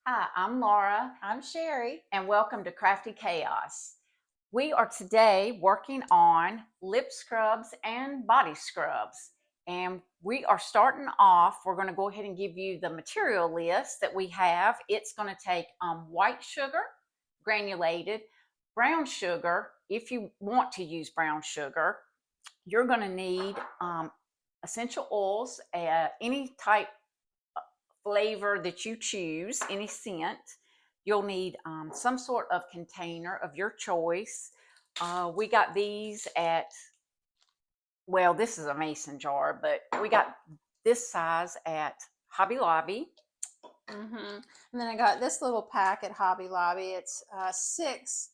Hi, I'm Laura, I'm Sherry. and welcome to Crafty Chaos. We are today working on lip scrubs and body scrubs. And we are starting off, we're going to go ahead and give you the material list that we have. It's going to take white sugar, granulated, brown sugar. If you want to use brown sugar, you're going to need essential oils, any type flavor that you choose, any scent. You'll need some sort of container of your choice. We got these at, well, this is a mason jar, but we got this size at Hobby Lobby. And then I got this little pack at Hobby Lobby. It's 6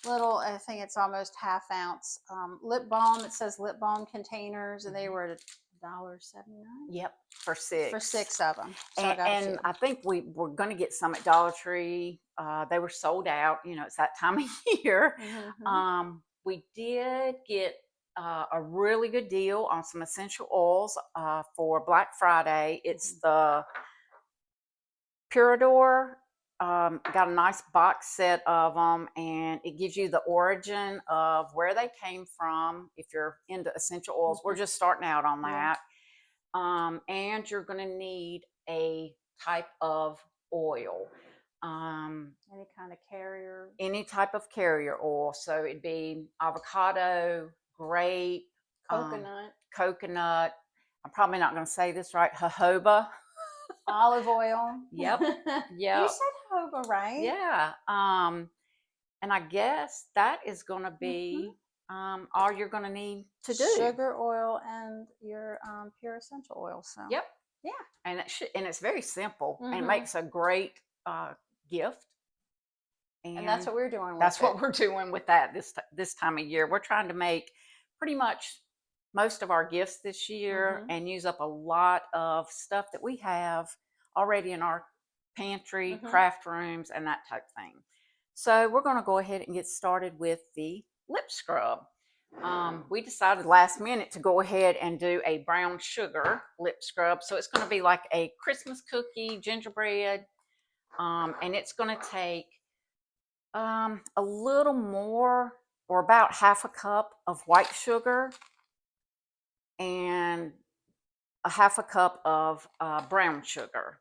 little, I think it's almost ½ ounce lip balm. It says lip balm containers, and they were at $1.79. Yep, for 6. For 6 of them. So and I think we were going to get some at Dollar Tree. They were sold out. You know, it's that time of year. We did get a really good deal on some essential oils for Black Friday. It's the Purador. Got a nice box set of them, and it gives you the origin of where they came from. If you're into essential oils, we're just starting out on that. And you're going to need a type of oil. Any kind of carrier. Any type of carrier oil. So it'd be avocado, grape, coconut. I'm probably not going to say this right. Jojoba. Olive oil. Yep. Yeah. You said jojoba, right? Yeah. And I guess that is going to be all you're going to need to do. Sugar, oil, and your pure essential oil. So. Yep. Yeah. And it's very simple, and it makes a great gift. And that's what we're doing. That's what we're doing with that this time of year. We're trying to make pretty much most of our gifts this year and use up a lot of stuff that we have already in our pantry, craft rooms, and that type of thing. So we're going to go ahead and get started with the lip scrub. We decided last minute to go ahead and do a brown sugar lip scrub. So it's going to be like a Christmas cookie, gingerbread, and it's going to take a little more, or about ½ a cup of white sugar and a ½ a cup of brown sugar.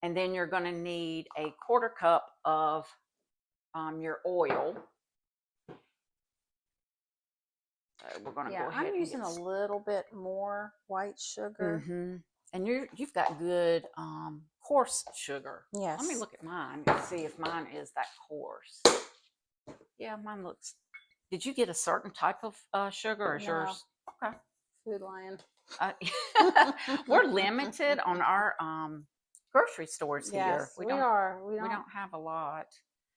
And then you're going to need a ¼ cup of your oil. So we're going to go ahead. I'm using a little bit more white sugar. And you've got good coarse sugar. Yes. Let me look at mine and see if mine is that coarse. Yeah, mine looks. Did you get a certain type of sugar, or is yours? Okay. Food Lion. We're limited on our grocery stores here. Yes, we are. We don't have a lot.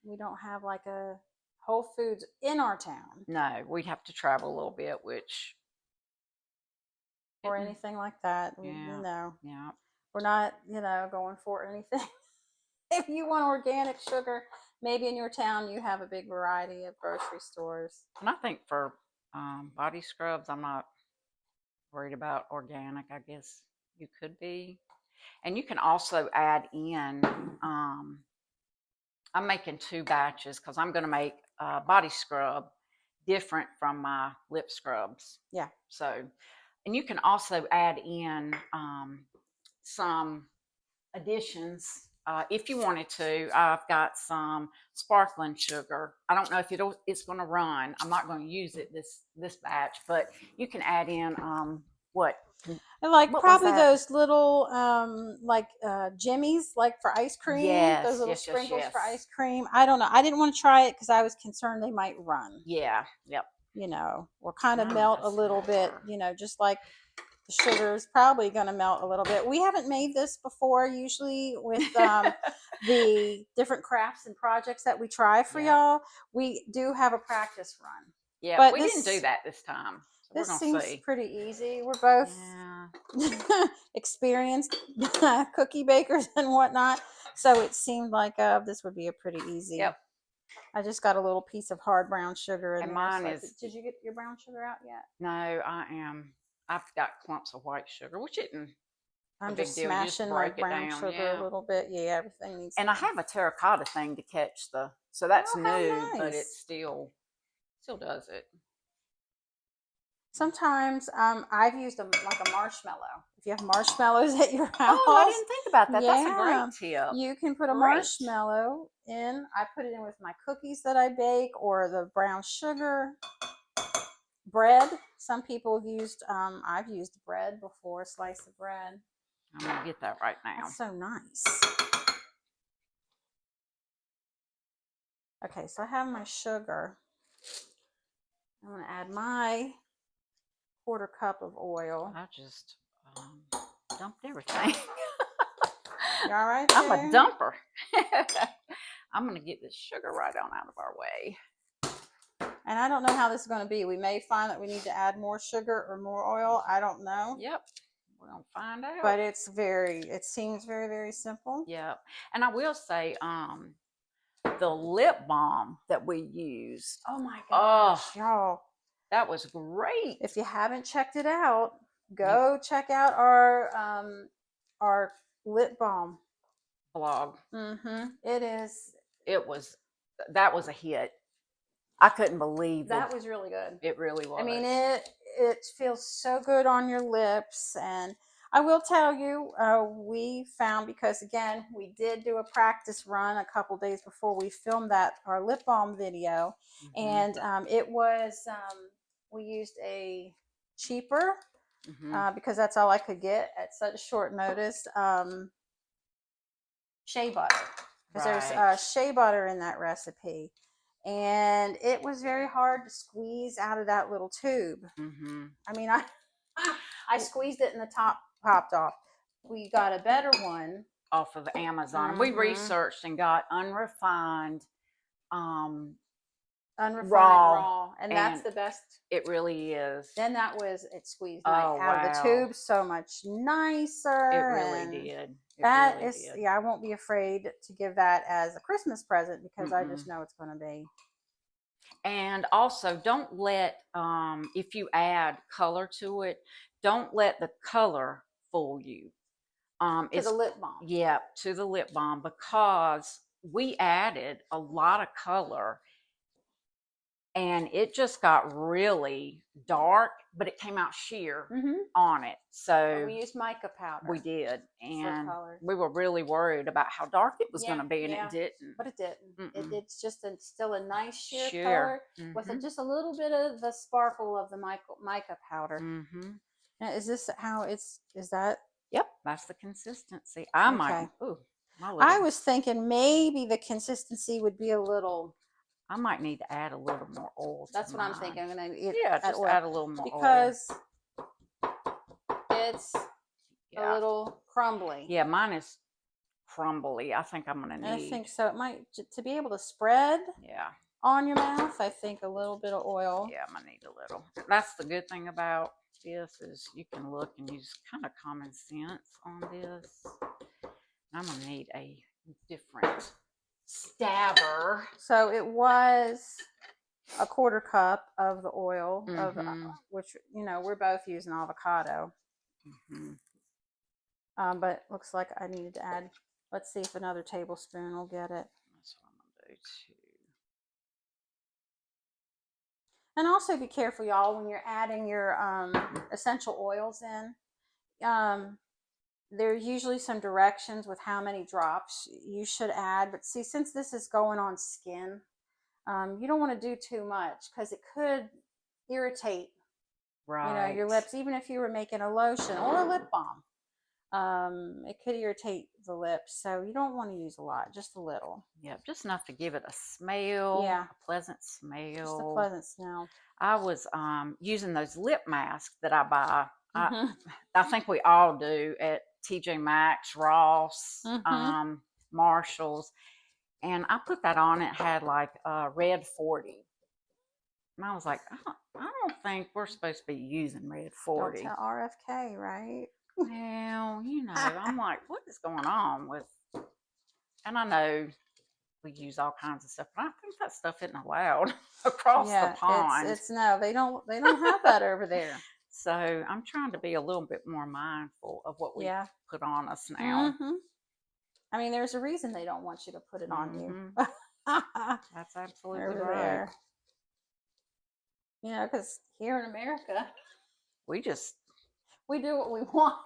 We don't have like a Whole Foods in our town. No, we'd have to travel a little bit, which. Or anything like that. Yeah. We're not, going for anything. If you want organic sugar, maybe in your town you have a big variety of grocery stores. And I think for body scrubs, I'm not worried about organic. I guess you could be. And you can also add in, I'm making 2 batches because I'm going to make body scrub different from my lip scrubs. Yeah. So, and you can also add in some additions if you wanted to. I've got some sparkling sugar. I don't know if it's going to run. I'm not going to use it this batch, but you can add in what? Like probably those little jimmies, like for ice cream. Yes, those little sprinkles for ice cream. I don't know. I didn't want to try it because I was concerned they might run. Yeah. Yep. Or kind of melt a little bit. Just like the sugar is probably going to melt a little bit. We haven't made this before. Usually with the different crafts and projects that we try for y'all, we do have a practice run. Yeah, but we didn't do that this time. So this seems pretty easy. We're both experienced cookie bakers and whatnot, so it seemed like this would be a pretty easy. Yep. I just got a little piece of hard brown sugar in and there. Mine is. Did you get your brown sugar out yet? No, I am. I've got clumps of white sugar, which isn't a I'm big just deal. You just smashing my break it brown down, sugar a yeah. little bit. Yeah, everything needs And to I be. have a terracotta thing to catch so that's Oh, new, how but it nice. still does it. Sometimes I've used like a marshmallow. If you have marshmallows at your Oh, I house, didn't think about that. That's a great yeah, tip. you can put a Great. marshmallow in. I put it in with my cookies that I bake or the brown sugar. Bread. Some people have used, I've used bread before, a slice of bread. I'm gonna get that right now. That's so nice. Okay, so I have my sugar. I'm going to add my 1/4 cup of oil. I just dumped everything. You all right I'm a there? dumper. I'm gonna get this sugar right on out of our way. And I don't know how this is going to be. We may find that we need to add more sugar or more oil. I don't know. Yep. We're gonna find out. But it seems very, very simple. Yep. And I will say, the lip balm that we used. Oh my gosh, y'all. That was great. If you haven't checked it out, go check out our lip balm blog. It is. That was a hit. I couldn't believe that was really good. It really was. I mean, it feels so good on your lips. And I will tell you, we found, because again, we did do a practice run a couple days before we filmed our lip balm video, and it was we used a cheaper because that's all I could get at such short notice. Shea butter, because there's shea butter in that recipe, and it was very hard to squeeze out of that little tube. I mean, I squeezed it and the top popped off. We got a better one off of Amazon. We researched and got unrefined raw, and that's the best. It really is. Then it squeezed out of the tube so much nicer. It really did. Yeah, I won't be afraid to give that as a Christmas present, because I just know it's going to be. And also, don't let if you add color to it, don't let the color fool you. To the lip balm. Yeah, to the lip balm, because we added a lot of color and it just got really dark, but it came out sheer on it. So we used mica powder. We did, and we were really worried about how dark it was going to be, and it didn't. But it didn't. It's just still a nice sheer color with just a little bit of the sparkle of the mica powder. Now, is this how is that? Yep, that's the consistency. I was thinking maybe the consistency would be a little. I might need to add a little more oil. That's what I'm thinking. I'm gonna add a little more because it's a little crumbly. Yeah, mine is crumbly. I think I'm gonna need. I think so. It might, to be able to spread. Yeah. On your mouth, I think a little bit of oil. Yeah, I'm gonna need a little. That's the good thing about this, is you can look and use kind of common sense on this. I'm gonna need a different stabber. So it was a 1/4 cup of the oil of which we're both using avocado. But looks like I needed to add. Let's see if another tablespoon will get it. That's what I'm gonna do too. And also be careful, y'all, when you're adding your essential oils in. There's usually some directions with how many drops you should add. But see, since this is going on skin, you don't want to do too much, because it could irritate your lips. Even if you were making a lotion or a lip balm, it could irritate the lips. So you don't want to use a lot, just a little. Yeah, just enough to give it a smell. Yeah, a pleasant smell. Just a pleasant smell. I was using those lip masks that I buy. I think we all do at TJ Maxx, Ross, Marshalls, and I put that on. It had like red 40, and I was like, I don't think we're supposed to be using red 40. Don't tell RFK, right? Well, I'm like, what is going on with? And I know we use all kinds of stuff, but I think that stuff isn't allowed across the pond. No, they don't have that over there. So I'm trying to be a little bit more mindful of what we Yeah. put on us now. Mm-hmm. I mean, there's a reason they don't want you to put it on you. Hmm. That's absolutely Over right. there. You know, because here in America, We just we do what we want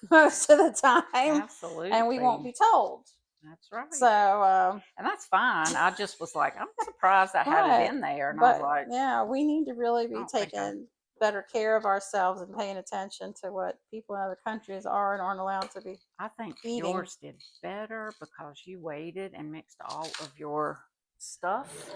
most of the time, and we won't absolutely. be told. That's right. So, And that's fine. I just was like, I'm surprised I had it but, in there. And I was but like, yeah, we need to really I be don't think I. taking better care of ourselves and paying attention to what people in other countries are and aren't allowed to be I think eating. yours did better because you waited and mixed all of your stuff.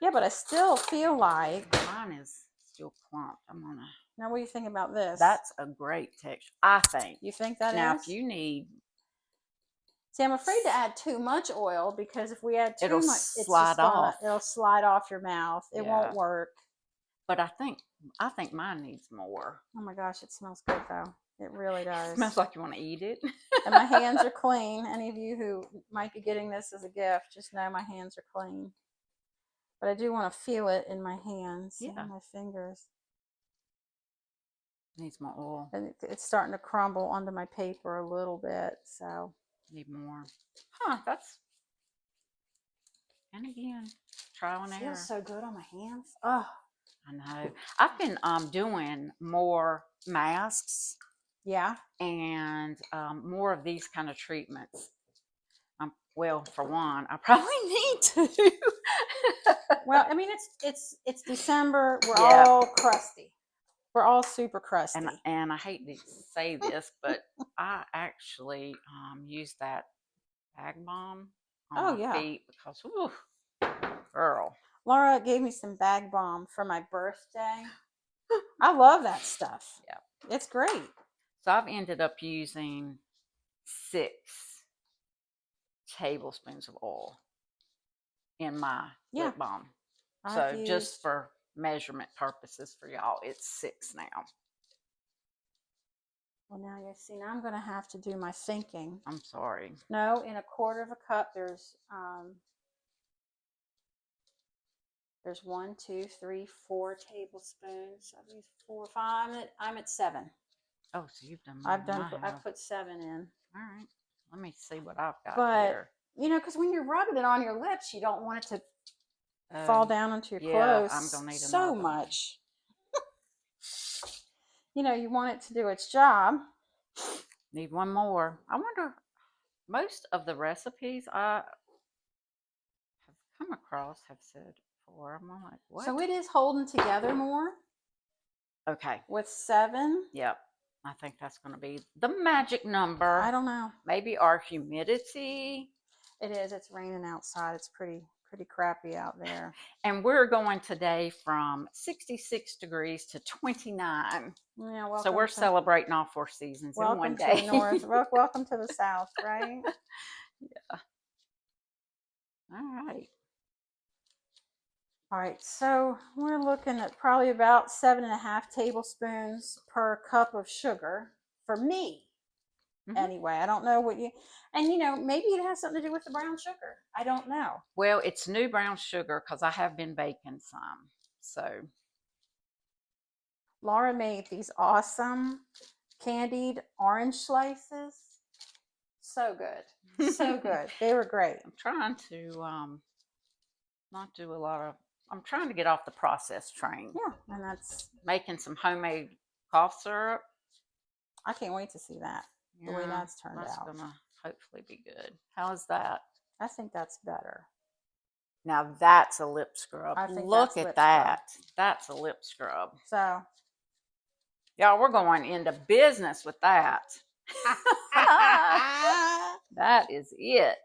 Yeah, but I still feel like. Mine is still clumped. I'm gonna. Now, what do you think about this? That's a great texture, I think. You think that Now, is? if you need, See, I'm afraid to add too much oil because if we add too it'll much, it's slide just gonna off. it'll slide off your mouth. It Yeah. won't work. But I think mine needs more. Oh my gosh, it smells good though. It really does. It smells like you want to eat it. And my hands are clean. Any of you who might be getting this as a gift, just know my hands are clean. But I do want to feel it in my hands Yeah. and my fingers. Needs more oil. And it's starting to crumble onto my paper a little bit. So Need more. Huh, that's. And again, trial and it error. feels so good on my hands. Oh, I know. I've been doing more masks yeah. and more of these kind of treatments. Well, for one, I probably need to. Well, I mean, it's December. We're Yeah. all crusty. We're all super crusty. And I hate to say this, but I actually use that bag balm on my feet because, ooh, girl. Laura gave me some bag balm for my birthday. I love that stuff. Yeah. It's great. So I've ended up using 6 tablespoons of oil in my lip balm. So just for measurement purposes for y'all, it's 6 now. Well, now you see. Now I'm going to have to do my thinking. I'm sorry. No, in a quarter of a cup, there's 1, 2, 3, 4 tablespoons. I use 4, 5. I'm at 7. Oh, so you've done more than I have. I put 7 in. All right. Let me see what I've got here. You know, because when you're rubbing it on your lips, you don't want it to fall down onto your clothes. I'm gonna need so another. much. You know, you want it to do its job. Need one more. I wonder, most of the recipes I have come across have said 4. I'm like, what? So it is holding together more. Okay. With 7. Yep. I think that's going to be the magic number. I don't know. Maybe our humidity. It is. It's raining outside. It's pretty crappy out there. And we're going today from 66 degrees to 29. Yeah, so we're celebrating all 4 seasons in one day. Welcome to the north. Welcome to the south, right? Yeah. All right. All right. So we're looking at probably about 7.5 tablespoons per cup of sugar for me. Mm-hmm. Anyway, I don't know what you, and you know, maybe it has something to do with the brown sugar. I don't know. Well, it's new brown sugar because I have been baking some. So Laura made these awesome candied orange slices. So good. So good. They were great. I'm trying to not do a lot of, I'm trying to get off the processed train. Yeah, and that's making some homemade cough syrup. I can't wait to see that. The way that's turned out. That's gonna hopefully be good. How is that? I think that's better. Now that's a lip scrub. I think Look at that. That's a lip scrub. So, y'all, we're going into business with that. That is it.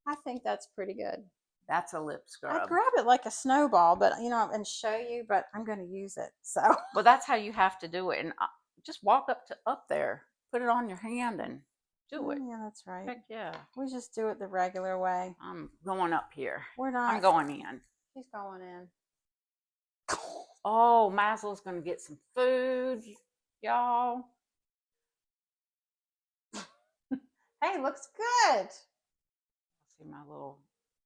I think that's pretty good. That's a lip scrub. I'd grab it like a snowball, but you know, and show you, but I'm going to use it. So, well, that's how you have to do it, and just walk up there, put it on your hand, and do it. Yeah, that's right. Heck yeah. We just do it the regular way. I'm going up here. We're not. I'm going in. She's going in. Oh, Maslow's going to get some food, y'all. Hey, looks good. See my little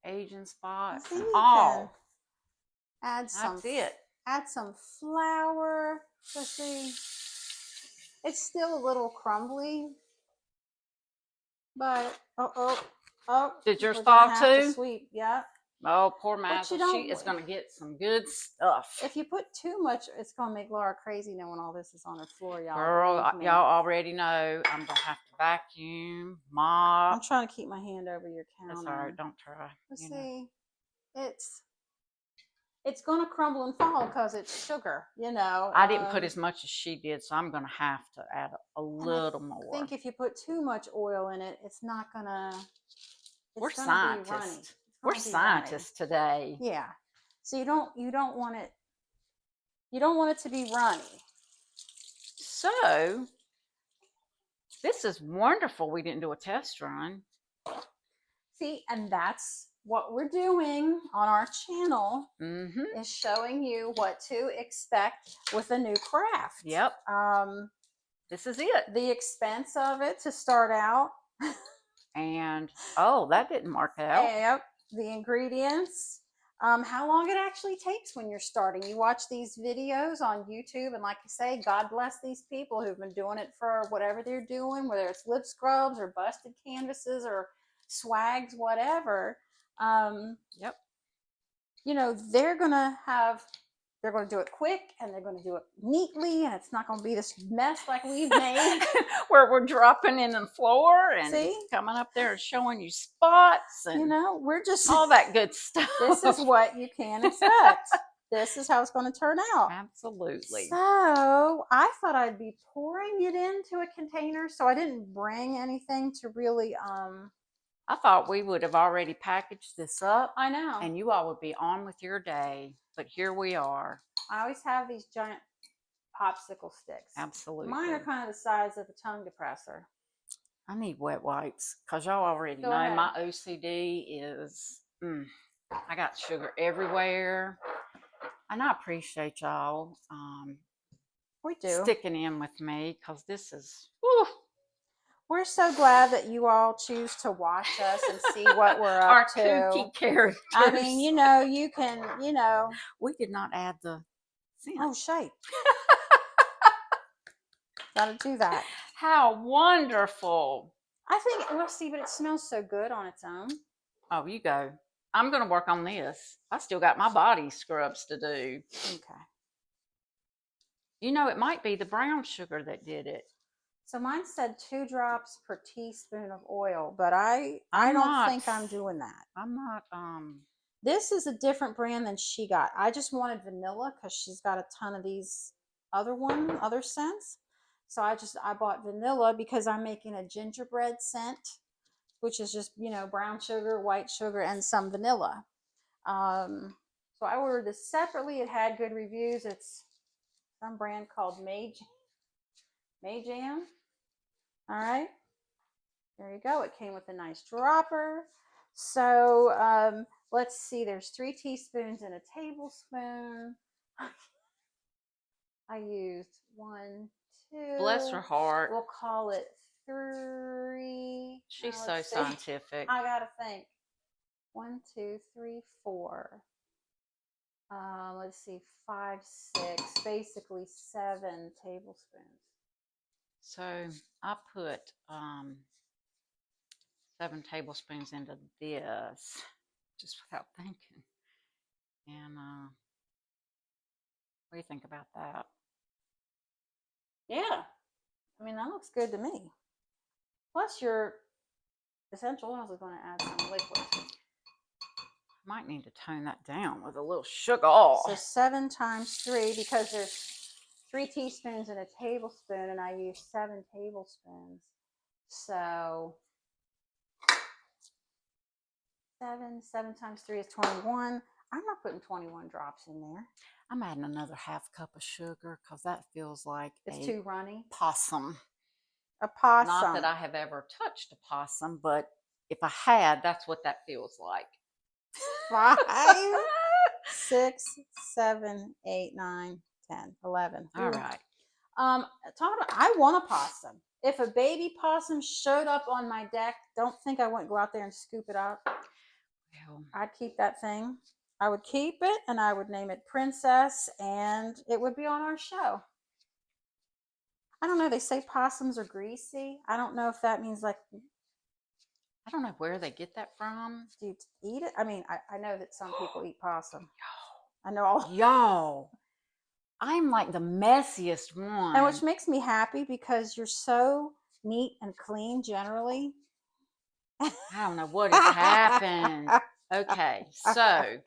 Asian spot. Oh, add some. That's it. Add some flour. So see, it's still a little crumbly, but oh, Did yours we're gonna fall have to too? sweep. Yeah, Oh, poor but you Mazel. She don't. is going to get some good stuff. If you put too much, it's gonna make Laura crazy knowing all this is on her floor, y'all. Girl, Believe me. y'all already know I'm going to have to vacuum, mop. I'm trying to keep my hand over your That's counter. all right. Don't try. Let's You know. see. It's gonna crumble and fall because it's sugar. I didn't put as much as she did, so I'm going to have to add a And I little more. think if you put too much oil in it, it's not gonna. We're It's gonna be runny. scientists. We're scientists today. Yeah. So you don't want it. You don't want it to be runny. So this is wonderful. We didn't do a test run. See, and that's what we're doing on our channel. Mm-hmm. Is showing you what to expect with a new craft. Yep. This is it. The expense of it to start out. And oh, that didn't work out. Yep. The ingredients. How long it actually takes when you're starting. You watch these videos on YouTube, and like I say, God bless these people who've been doing it for whatever they're doing, whether it's lip scrubs or busted canvases or swags, whatever. Yep. They're going to do it quick, and they're going to do it neatly, and it's not going to be this mess like we've made. Where we're dropping in the floor and coming up there and showing you spots and we're just all that good stuff. This is what you can expect. This is how it's going to turn out. Absolutely. So I thought I'd be pouring it into a container, so I didn't bring anything to really I thought we would have already packaged this up. I know. And you all would be on with your day. But here we are. I always have these giant popsicle sticks. Absolutely. Mine are kind of the size of a tongue depressor. I need wet wipes because y'all already know my OCD is, I got sugar everywhere. And I appreciate y'all we do sticking in with me because this is, whew. We're so glad that you all choose to watch us and see what we're up to. Our kooky characters. I mean, you can. We did not add the scent. Oh, shite. Gotta do that. How wonderful. I think, we'll see, but it smells so good on its own. Oh, you go. I'm going to work on this. I still got my body scrubs to do. Okay. It might be the brown sugar that did it. So mine said 2 drops per teaspoon of oil, but I don't think I'm doing that. I'm not. This is a different brand than she got. I just wanted vanilla because she's got a ton of these other scents. So I bought vanilla because I'm making a gingerbread scent, which is just, brown sugar, white sugar, and some vanilla. So I ordered this separately. It had good reviews. It's some brand called Mayjam. All right. There you go. It came with a nice dropper. So let's see. There's 3 teaspoons and a tablespoon. I used 1, 2. Bless her heart. We'll call it 3. She's so scientific. I gotta think. 1, 2, 3, 4. Let's see, 5, 6. Basically 7 tablespoons. So I put 7 tablespoons into this just without thinking. And what do you think about that? Yeah. I mean, that looks good to me. Plus, your essential oils is going to add some liquid. Might need to tone that down with a little sugar. So 7 times 3, because there's 3 teaspoons and a tablespoon, and I use 7 tablespoons. So 7 times 3 is 21. I'm not putting 21 drops in there. I'm adding another half cup of sugar because that feels like it's too runny. Possum. A possum. Not that I have ever touched a possum, but if I had, that's what that feels like. 5, 6, 7, 8, 9, 10, 11. All right. I want a possum. If a baby possum showed up on my deck, don't think I wouldn't go out there and scoop it up. Well, I'd keep that thing. I would keep it, and I would name it Princess, and it would be on our show. I don't know. They say possums are greasy. I don't know if that means like, I don't know where they get that from. do you eat it? I mean, I know that some people eat possum. I know all. Y'all, I'm like the messiest one. And which makes me happy because you're so neat and clean generally. I don't know what has happened. Okay, so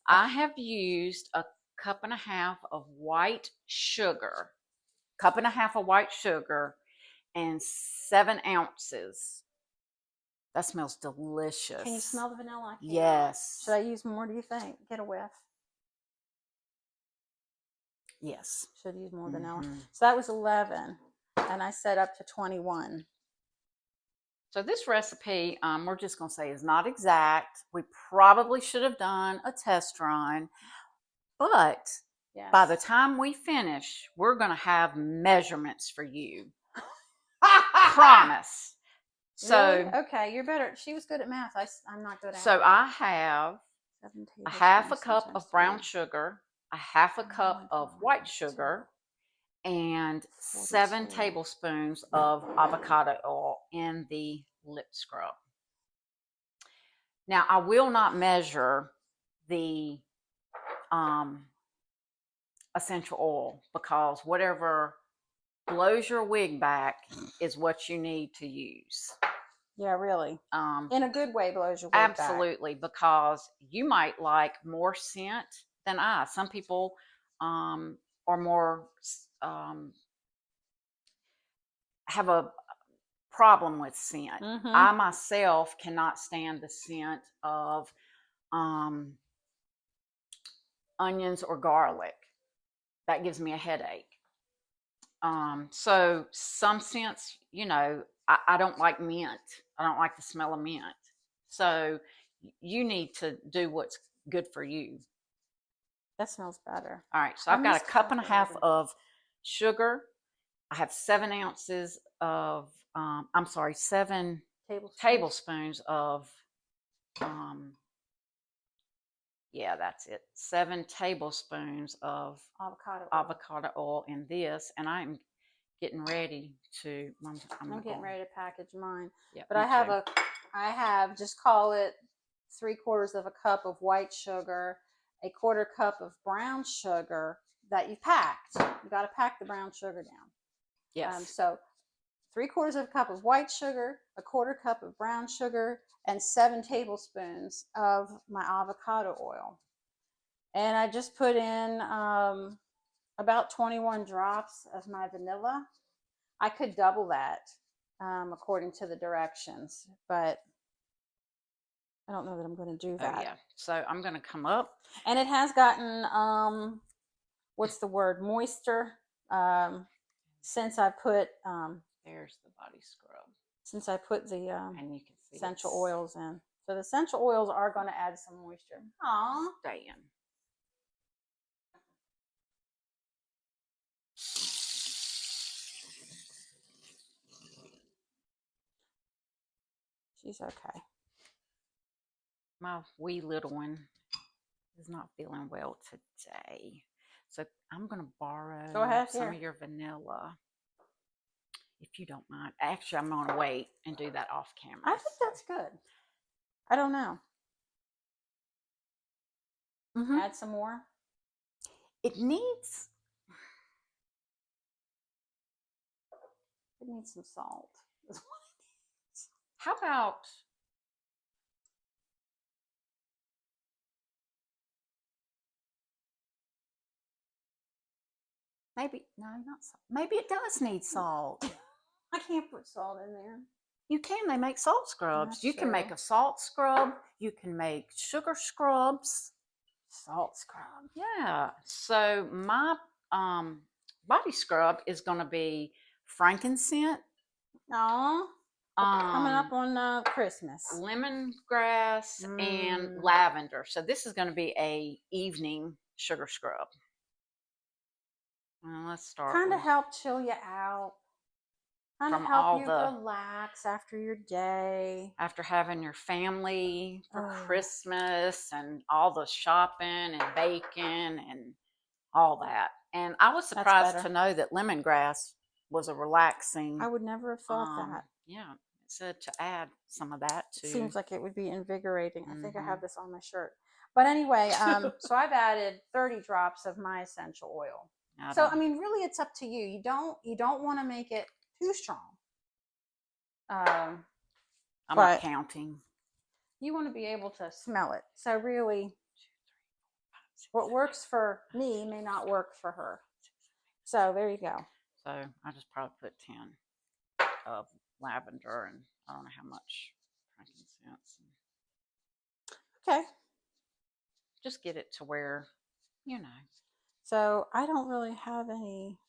I have used a cup and a half of white sugar, cup and a half of white sugar, and 7 ounces. That smells delicious. Can you smell the vanilla? Yes. Should I use more, do you think? Get a whiff. Yes. Should use more vanilla. So that was 11, and I set up to 21. So this recipe, we're just going to say is not exact. We probably should have done a test run, but Yes. by the time we finish, we're going to have measurements for you. Promise. So really? Okay, you're better. She was good at math. I'm not good at. So I have a half a cup of brown sugar, a half a cup of white sugar, and 7 tablespoons of avocado oil in the lip scrub. Now, I will not measure the essential oil because whatever blows your wig back is what you need to use. Yeah, really. In a good way, blows your wig absolutely, back. Because you might like more scent than I. Some people are more have a problem with scent. I myself cannot stand the scent of onions or garlic. That gives me a headache. So some scents, I don't like mint. I don't like the smell of mint. So you need to do what's good for you. That smells better. All right, so I've got a cup and a half of sugar. I have 7 ounces of, 7 tablespoons of, that's it. 7 tablespoons of avocado oil in this, and I'm getting ready to. I'm getting ready to package mine. Yep, but I have just call it 3/4 of a cup of white sugar, a 1/4 cup of brown sugar that you packed. You got to pack the brown sugar down. Yes. So 3/4 of a cup of white sugar, a 1/4 cup of brown sugar, and 7 tablespoons of my avocado oil. And I just put in about 21 drops of my vanilla. I could double that according to the directions, but I don't know that I'm going to do that. Oh, yeah. So I'm going to come up. And it has gotten, what's the word, moister since I put... there's the body scrub. Since I put the and you can see essential oils in. So the essential oils are going to add some moisture. Aww. Stay in. She's okay. My wee little one is not feeling well today. So I'm going to borrow some of your vanilla. If you don't mind. Actually, I'm going to wait and do that off camera. I think that's good. I don't know. Add some more. It needs some salt. How about maybe, no, not salt. Maybe it does need salt. I can't put salt in there. You can. They make salt scrubs. That's you true. Can make a salt scrub. You can make sugar scrubs. Salt scrub. Yeah. So my body scrub is going to be frankincense. Aww. Coming up on Christmas. Lemongrass and lavender. So this is going to be a evening sugar scrub. Well, let's start. Kind of help chill you out. Kind of help you relax after your day. After having your family for Christmas and all the shopping and baking and all that. And I was surprised to know that lemongrass was a relaxing. I would never have thought that. Yeah, it said to add some of that It to. seems like it would be invigorating. I think I Mm-hmm. have this on my shirt. But anyway, so I've added 30 drops of my essential oil. So I mean, really, it's up to you. You don't want to make it too strong. I'm not counting. You want to be able to smell it. So really, what works for me may not work for her. So there you go. So I just probably put 10 of lavender, and I don't know how much frankincense. Okay. Just get it to where, you know. So I don't really have any.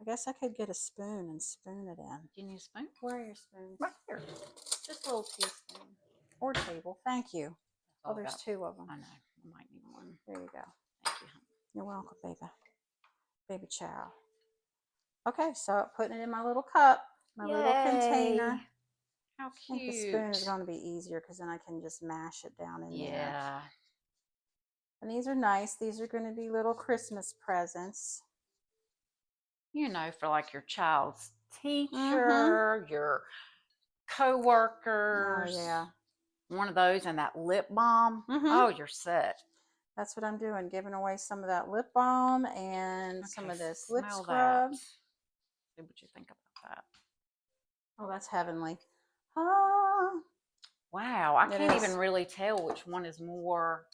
I guess I could get a spoon and spoon it in. Do you need a spoon? Where are your spoons? Right here. Just a little teaspoon. Or table. Thank you. Oh, there's two of them. I know. I might need one. There you go. Thank you. You're welcome, baby. Baby chow. Okay, so putting it in my little cup, my little container. How cute. I think the spoon is going to be easier because then I can just mash it down in there. Yeah. And these are nice. These are going to be little Christmas presents. You know, for like your child's teacher, your co-workers. Oh, yeah. One of those and that lip balm. Oh, you're set. That's what I'm doing, giving away some of that lip balm and some of this lip scrub. See what you think about that. Oh, that's heavenly. Ah. Wow, I can't even really tell which one is more.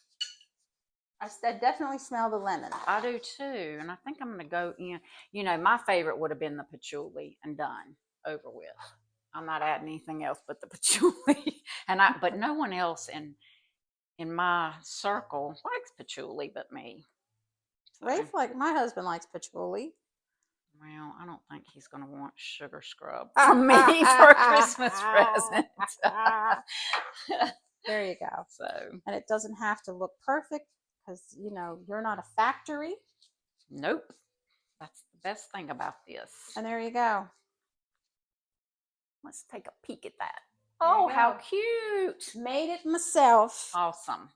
I definitely smell the lemon. I do too, and I think I'm going to go in. You know, my favorite would have been the patchouli and done, over with. I'm not adding anything else but the patchouli, but no one else in my circle likes patchouli but me. So, Rafe, my husband likes patchouli. Well, I don't think he's going to want sugar scrub from me for a Christmas present. There you go. So, and it doesn't have to look perfect because, you know, you're not a factory. Nope. That's the best thing about this. And there you go. Let's take a peek at that. Oh, how cute. Made it myself. Awesome.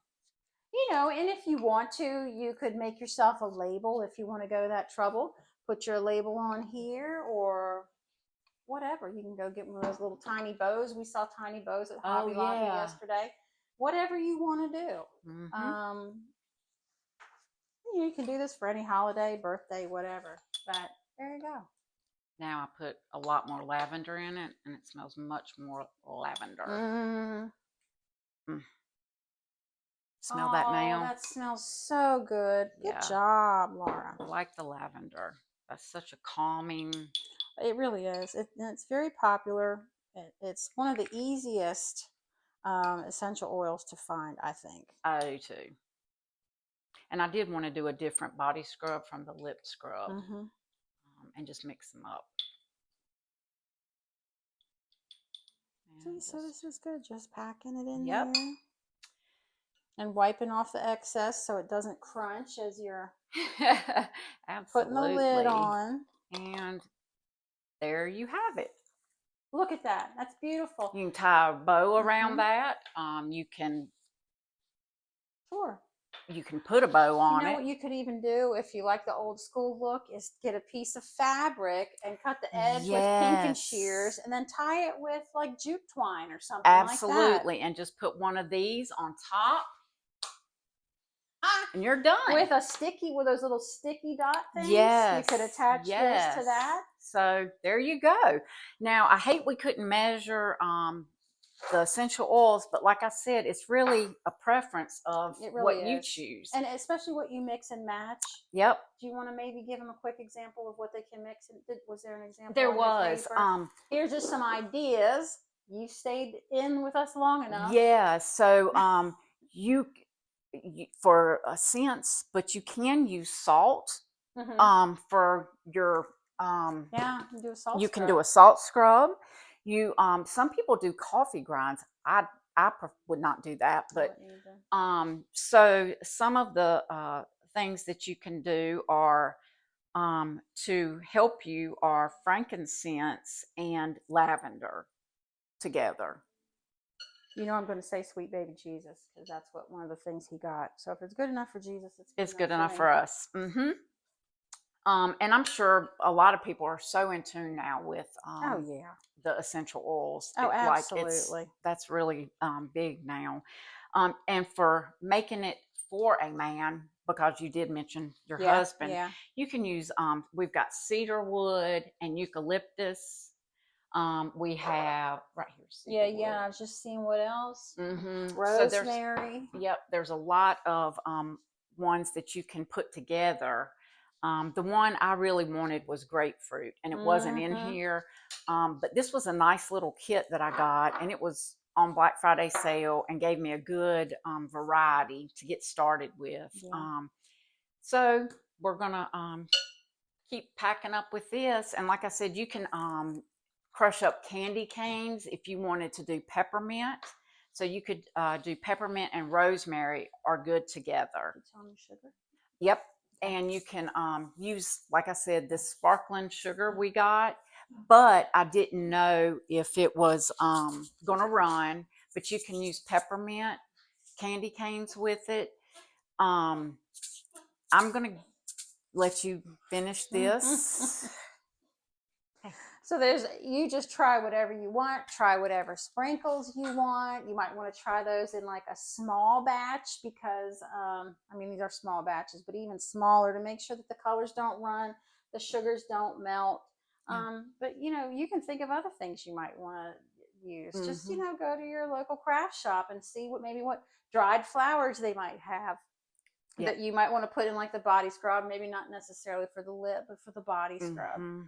You know, and if you want to, you could make yourself a label if you want to go that trouble. Put your label on here or whatever. You can go get one of those little tiny bows. We saw tiny bows at Hobby Lobby yesterday. Whatever you want to do. You can do this for any holiday, birthday, whatever. But there you go. Now I put a lot more lavender in it, and it smells much more lavender. Smell that now? That smells so good. Good job, Laura. I like the lavender. That's such a calming. It really is. It's very popular. It's one of the easiest essential oils to find, I think. I do too. And I did want to do a different body scrub from the lip scrub and just mix them up. See, so this is good. Just packing it in there. And wiping off the excess so it doesn't crunch as you're putting the lid on. And there you have it. Look at that. That's beautiful. You can tie a bow around that. You can you can put a bow on it. You know what you could even do if you like the old school look is get a piece of fabric and cut the edge with pinking shears and then tie it with like jute twine or something like that. Absolutely. And just put one of these on top. And you're done. With those little sticky dot things. You could attach this to that. So there you go. Now, I hate we couldn't measure the essential oils, but like I said, it's really a preference of what you choose. And especially what you mix and match. Yep. Do you want to maybe give them a quick example of what they can mix? Was there an example? There was. Here's just some ideas. You stayed in with us long enough. Yeah. So you for scents, but you can use salt for your you do a salt you can do a salt scrub. You some people do coffee grinds. I would not do that, but so some of the things that you can do are to help you are frankincense and lavender together. You know, I'm going to say sweet baby Jesus because that's one of the things he got. So if it's good enough for Jesus, it's good enough for us. And I'm sure a lot of people are so in tune now with Oh yeah. the essential oils. Oh, Like it's absolutely. that's really big now. And for making it for a man, because you did mention your Yeah, husband, yeah. you can use. We've got cedar wood and eucalyptus. We have right here Yeah, cedar yeah. wood. I was just seeing what else. So there's Rosemary. yep, there's a lot of ones that you can put together. The one I really wanted was grapefruit, and it wasn't in Mm-hmm. here. But this was a nice little kit that I got, and it was on Black Friday sale and gave me a good variety to get started with. Yeah. So we're gonna keep packing up with this. And like I said, you can crush up candy canes if you wanted to do peppermint. So you could do peppermint and rosemary are good together. You tell me sugar. Yep. Okay. And you can use, like I said, this sparkling sugar we got, but I didn't know if it was going to run. But you can use peppermint candy canes with it. Um, I'm going to let you finish this. So there's, you just try whatever you want, try whatever sprinkles you want. You might want to try those in like a small batch because I mean these are small batches, but even smaller to make sure that the colors don't run, the sugars don't melt. Yeah. But you know, you can think of other things you might want to use. Just, you Mm-hmm. know, go to your local craft shop and see what, maybe what dried flowers they might have Yep. that you might want to put in like the body scrub, maybe not necessarily for the lip, but for the body scrub. Mm-hmm.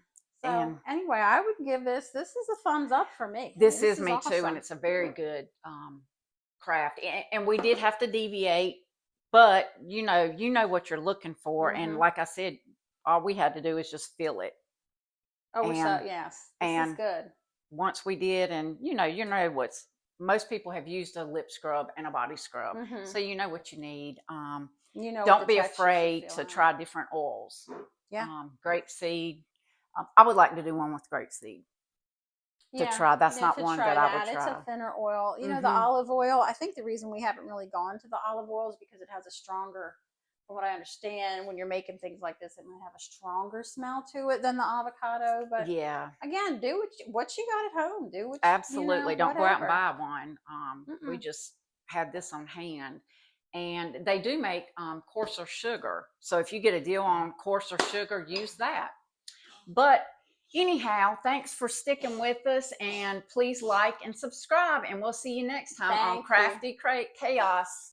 So And anyway, I would give this is a thumbs up for me. I this mean, this is is me too, and awesome. it's a very good craft. And we did have to deviate, but you know what you're looking for. And Mm-hmm. like I said, all we had to do is just fill it. Oh, we're so, And yes, this is and good. once we did, and you know what's most people have used a lip scrub and a body scrub, Mm-hmm. so you know what you need. You know what the Don't be texture should afraid feel to like. try different oils. Yeah. Grapeseed. I would like to do one with grapeseed to Yeah, try. That's yeah, not to one try that I would that. It's a try. thinner oil. You know, the Mm-hmm. olive oil, I think the reason we haven't really gone to the olive oil is because it has a stronger, from what I understand, when you're making things like this, it might have a stronger smell to it than the avocado. But Yeah, again, do what you got at home. Do what you absolutely. know, Don't go out and whatever. buy one. We Mm-mm. just had this on hand. And they do make coarser sugar. So if you get a deal on coarser sugar, use that. But anyhow, thanks for sticking with us. And please like and subscribe. And we'll see you next time on Thank you. Crafty Chaos.